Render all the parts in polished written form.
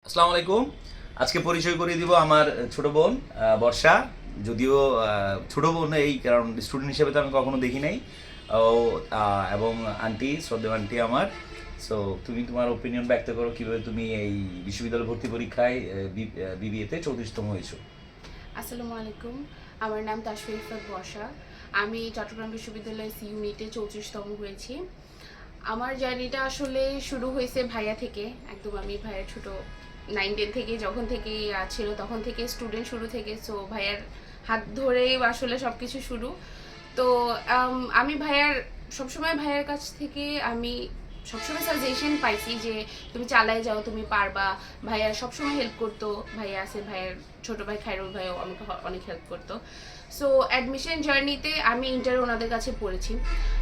আসসালামু আলাইকুম। আজকে পরিচয় করিয়ে দিব আমার ছোট বোন বর্ষা। যদিও ছোট বোন এই কারণ স্টুডেন্ট হিসেবে তো আমি কখনো দেখি নাই। ও এবং আন্টি, শ্রদ্ধেয় আন্টি আমার। সো তুমি তোমার ওপিনিয়ন ব্যক্ত করো কিভাবে তুমি এই বিশ্ববিদ্যালয় ভর্তি পরীক্ষায় বিবিএতে 34তম হয়েছো। আসসালামু আলাইকুম। আমার নাম তাসফিয়া ইফরাত বর্ষা। আমি চট্টগ্রাম বিশ্ববিদ্যালয়ের সি ইউনিটে 34তম হয়েছি। আমার জার্নিটা আসলে শুরু হয়েছে ভাইয়া থেকে। একদম আমি ভাইয়ার ছোট 9-10 থেকে যখন থেকে ছিল তখন থেকে স্টুডেন্ট শুরু থেকে। সো ভাইয়ার হাত ধরেই আসলে সব কিছু শুরু। তো আমি সবসময় ভাইয়ার কাছ থেকে আমি সবসময় সাজেশন পাইছি যে তুমি চালায় যাও, তুমি পারবা। ভাইয়া সবসময় হেল্প করতো। ভাইয়া আছে, ভাইয়ের ছোট ভাই খায়রুল ভাইও আমাকে অনেক হেল্প করতো। সো অ্যাডমিশন জার্নিতে আমি ইন্টার ওনাদের কাছে পড়েছি।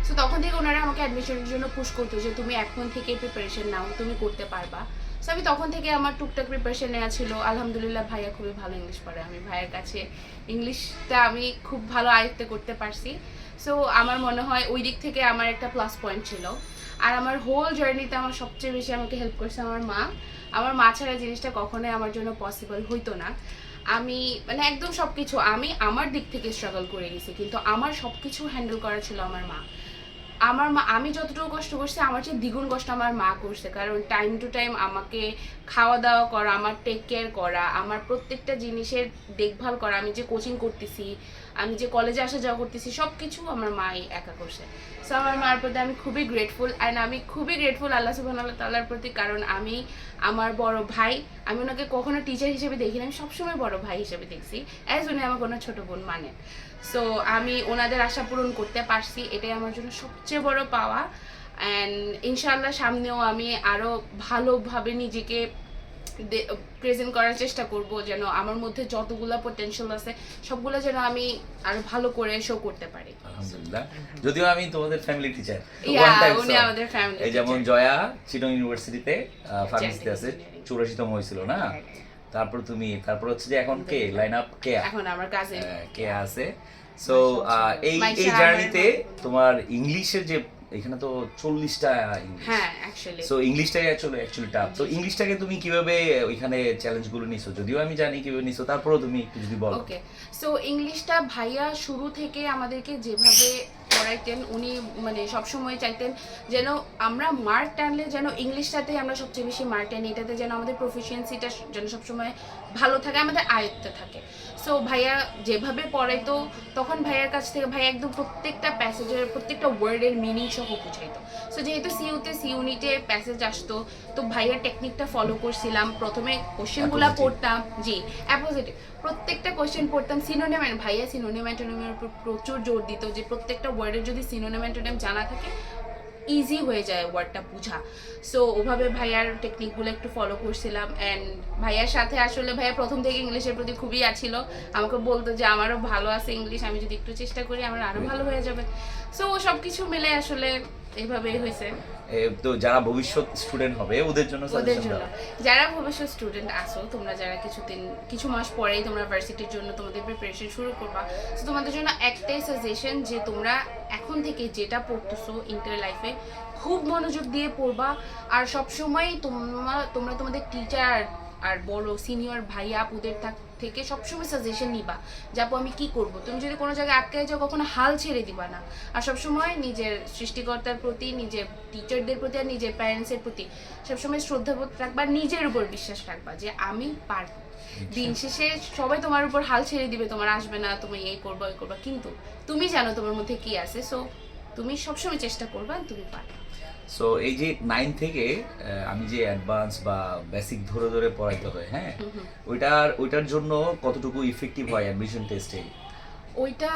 সো তখন থেকে ওনারা আমাকে অ্যাডমিশনের জন্য পুশ করতো যে তুমি এখন থেকে প্রিপারেশন নাও, তুমি করতে পারবা। সো আমি তখন থেকে আমার টুকটাক প্রিপারেশন নেওয়া ছিল। আলহামদুলিল্লাহ ভাইয়া খুবই ভালো ইংলিশ পড়ে। আমি ভাইয়ের কাছে ইংলিশটা আমি খুব ভালো আয়ত্তে করতে পারছি। সো আমার মনে হয় ওই দিক থেকে আমার একটা প্লাস পয়েন্ট ছিল। আর আমার হোল জার্নিতে আমার সবচেয়ে বেশি আমাকে হেল্প করছে আমার মা। আমার মা ছাড়া জিনিসটা কখনোই আমার জন্য পসিবল হইতো না। আমি মানে একদম সব কিছু আমি আমার দিক থেকে স্ট্রাগল করে গেছি, কিন্তু আমার সব কিছু হ্যান্ডেল করা ছিল আমার মা। আমি যতটুকু কষ্ট করছি আমার চেয়ে দ্বিগুণ কষ্ট আমার মা করছে। কারণ টাইম টু টাইম আমাকে খাওয়া দাওয়া করা, আমার টেক কেয়ার করা, আমার প্রত্যেকটা জিনিসের দেখভাল করা, আমি যে কোচিং করতেছি, আমি যে কলেজে আসা যাওয়া করতেছি, সব কিছু আমার মাই একা করছে। সো আমার মার প্রতি আমি খুবই গ্রেটফুল। অ্যান্ড আমি খুবই গ্রেটফুল আল্লাহ সুবহানাহু তাআলার প্রতি। কারণ আমি আমার বড় ভাই, আমি ওনাকে কখনো টিচার হিসেবে দেখি না, আমি সবসময় বড় ভাই হিসেবে দেখছি, অ্যাজ উনি আমার কোনো ছোটো বোন মানে। সো আমি ওনাদের আশা পূরণ করতে পারছি, এটাই আমার জন্য সবচেয়ে বড় পাওয়া। অ্যান্ড ইনশাআল্লাহ সামনেও আমি আরও ভালোভাবে নিজেকে প্রেজেন্ট করার চেষ্টা করব, যেন আমার মধ্যে যতগুলো পটেনশিয়াল আছে সবগুলো যেন আমি আরো ভালো করে শো করতে পারি। আলহামদুলিল্লাহ। যদিও আমি তোমাদের ফ্যামিলি টিচার, ইয়া উনি আমাদের ফ্যামিলি। এই যেমন জয়া চিটং ইউনিভার্সিটিতে ফার্মেসিতে আছে, 84তম হয়েছিল না। তারপর হচ্ছে যে এখন কে লাইন আপ, কে এখন আমার কাজিন কে আছে। সো এই এই জার্নিতে তোমার ইংলিশের যে এখানে তো 40টা ইংলিশ। হ্যাঁ অ্যাকচুয়ালি সো ইংলিশটাই অ্যাকচুয়ালি টাফ। তো ইংলিশটাকে তুমি কিভাবে ওইখানে চ্যালেঞ্জগুলো নিছো? যদিও আমি জানি কিভাবে নিছো, তারপরেও তুমি একটু যদি বলো। ওকে। সো ইংলিশটা ভাইয়া শুরু থেকে আমাদেরকে যেভাবে পড়াইতেন, উনি মানে সবসময় চাইতেন যেন আমরা মার্ক টানলে যেন ইংলিশটাতেই আমরা সবচেয়ে বেশি মার্ক টানি, এটাতে যেন আমাদের প্রফিসিয়েন্সিটা যেন সবসময় ভালো থাকে, আমাদের আয়ত্তে থাকে। সো ভাইয়া যেভাবে পড়াইতো তখন ভাইয়ার কাছ থেকে ভাইয়া একদম প্রত্যেকটা প্যাসেজের প্রত্যেকটা ওয়ার্ডের মিনিং সহ বুঝাইতো। সো যেহেতু সি ইউনিটে প্যাসেজ আসতো, তো ভাইয়ার টেকনিকটা ফলো করছিলাম। প্রথমে কোশ্চেনগুলো পড়তাম, জি অ্যাপোজিটিভ, প্রত্যেকটা কোশ্চেন পড়তাম। সিনোনিম, ভাইয়া সিনোনিম অ্যান্টোনিমের উপর প্রচুর জোর দিত যে প্রত্যেকটা ওয়ার্ডের যদি সিনোনিম অ্যান্টোনিম জানা থাকে ইজি হয়ে যায় ওয়ার্ডটা বোঝা। সো ওভাবে ভাইয়ার টেকনিকগুলো একটু ফলো করছিলাম। অ্যান্ড ভাইয়ার সাথে আসলে ভাইয়া প্রথম থেকে ইংলিশের প্রতি খুবই আছিল। আমাকে বলতো যে আমারও ভালো আছে ইংলিশ, আমি যদি একটু চেষ্টা করি আমার আরও ভালো হয়ে যাবে। সো সব কিছু মিলে আসলে এইভাবেই হয়েছে। তো যারা ভবিষ্যৎ স্টুডেন্ট হবে ওদের জন্য যারা ভবিষ্যৎ স্টুডেন্ট আসো, তোমরা যারা কিছু মাস পরেই তোমরা ভার্সিটির জন্য তোমাদের প্রিপারেশন শুরু করবা, তো তোমাদের জন্য একটাই সাজেশন যে তোমরা এখন থেকে যেটা পড়তেছো ইন্টার লাইফে খুব মনোযোগ দিয়ে পড়বা। আর সবসময় তোমরা তোমাদের টিচার আর বড় সিনিয়র ভাইয়া আপুদের থেকে সবসময় সাজেশন নিবা যে আপু আমি কি করব। তুমি যদি কোনো জায়গায় আটকে যাও কখনো হাল ছেড়ে দিবা না। আর সবসময় নিজের সৃষ্টিকর্তার প্রতি, নিজের টিচারদের প্রতি আর নিজের প্যারেন্টসের প্রতি সবসময় শ্রদ্ধাবোধ রাখবা, নিজের উপর বিশ্বাস রাখবা যে আমি পারবো। দিন শেষে সবাই তোমার উপর হাল ছেড়ে দিবে, তোমার আসবে না, তুমি এই করবা ওই করবা, কিন্তু তুমি জানো তোমার মধ্যে কি আছে। সো তুমি সবসময় চেষ্টা করবা, তুমি পারবে। সো এই যে 9 থেকে আমি যে অ্যাডভান্স বা বেসিক ধরে ধরে পড়াইতে হয়, হ্যাঁ, ওইটার জন্য কতটুকু ইফেক্টিভ হয় অ্যাডমিশন টেস্টে? ওইটা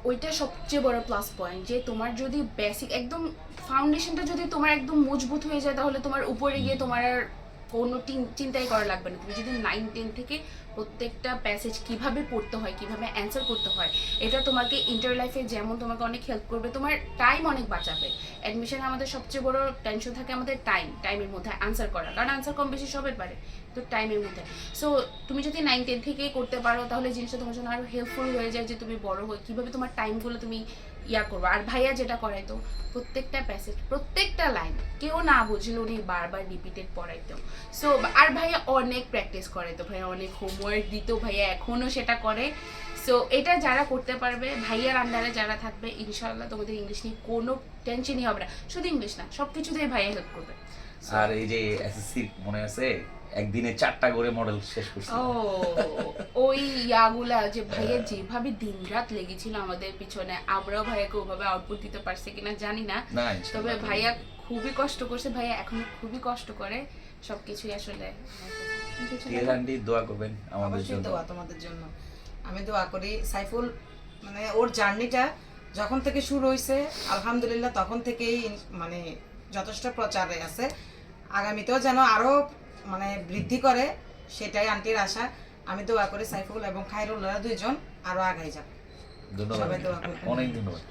ওইটা সবচেয়ে বড় প্লাস পয়েন্ট যে তোমার যদি বেসিক একদম ফাউন্ডেশনটা যদি তোমার একদম মজবুত হয়ে যায়, তাহলে তোমার উপরে গিয়ে তোমার আর কোনো চিন্তাই করা লাগবে না। তুমি যদি 9-10 থেকে প্রত্যেকটা প্যাসেজ কিভাবে পড়তে হয়, কিভাবে অ্যান্সার করতে হয়, এটা তোমাকে ইন্টার লাইফে যেমন তোমাকে অনেক হেল্প করবে, তোমার টাইম অনেক বাঁচাবে। অ্যাডমিশনে আমাদের সবচেয়ে বড় টেনশন থাকে আমাদের টাইমের মধ্যে অ্যান্সার করা, কারণ অ্যান্সার কম বেশি সবের পারে, তো টাইমের মধ্যে। সো তুমি যদি 9-10 থেকেই করতে পারো তাহলে জিনিসটা তোমার জন্য আরও হেল্পফুল হয়ে যায় যে তুমি বড় হয়ে কীভাবে তোমার টাইমগুলো তুমি ইয়া করবো। আর ভাইয়া যেটা করাইতো প্রত্যেকটা প্যাসেজ প্রত্যেকটা লাইন কেউ না বুঝলে উনি বারবার রিপিটেড পড়াইতো। সো আর ভাইয়া অনেক প্র্যাকটিস করাইতো, ভাইয়া অনেক হোমওয়ার্ক দিত, ভাইয়া এখনো সেটা করে। সো এটা যারা করতে পারবে, ভাইয়ার আন্ডারে যারা থাকবে, ইনশাআল্লাহ তোমাদের ইংলিশ নিয়ে কোনো টেনশনই হবে না। শুধু ইংলিশ না, সব কিছুতেই ভাইয়া হেল্প করবে। আর এই যে এসএসসি মনে আছে একদিনে 4টা করে মডেল শেষ করছি। ও ওই ইয়াগুলা যে ভাইয়া যেভাবে দিনরাত লেগেছিল আমাদের পিছনে, আমরাও ভাইয়াকে ওভাবে আউটপুট দিতে পারছে কিনা জানি না, না তবে ইনশাআল্লাহ। ভাইয়া খুবই কষ্ট করছে, ভাইয়া এখনো খুবই কষ্ট করে সবকিছুই আসলে। ঠিক আছে আন্টি, দোয়া করবেন আমাদের অবশ্যই জন্য। দোয়া তোমাদের জন্য। আমি দোয়া করি সাইফুল মানে ওর জার্নিটা যখন থেকে শুরু হয়েছে আলহামদুলিল্লাহ তখন থেকেই মানে যথেষ্ট প্রচারে আছে। আগামীতেও যেন আরো মানে বৃদ্ধি করে, সেটাই আন্টির আশা। আমি দোয়া করি সাইফুল এবং খায়রুল্লাহ দুইজন আরো আগাই যাবে। ধন্যবাদ, সবাই দোয়া করবেন। অনেক ধন্যবাদ।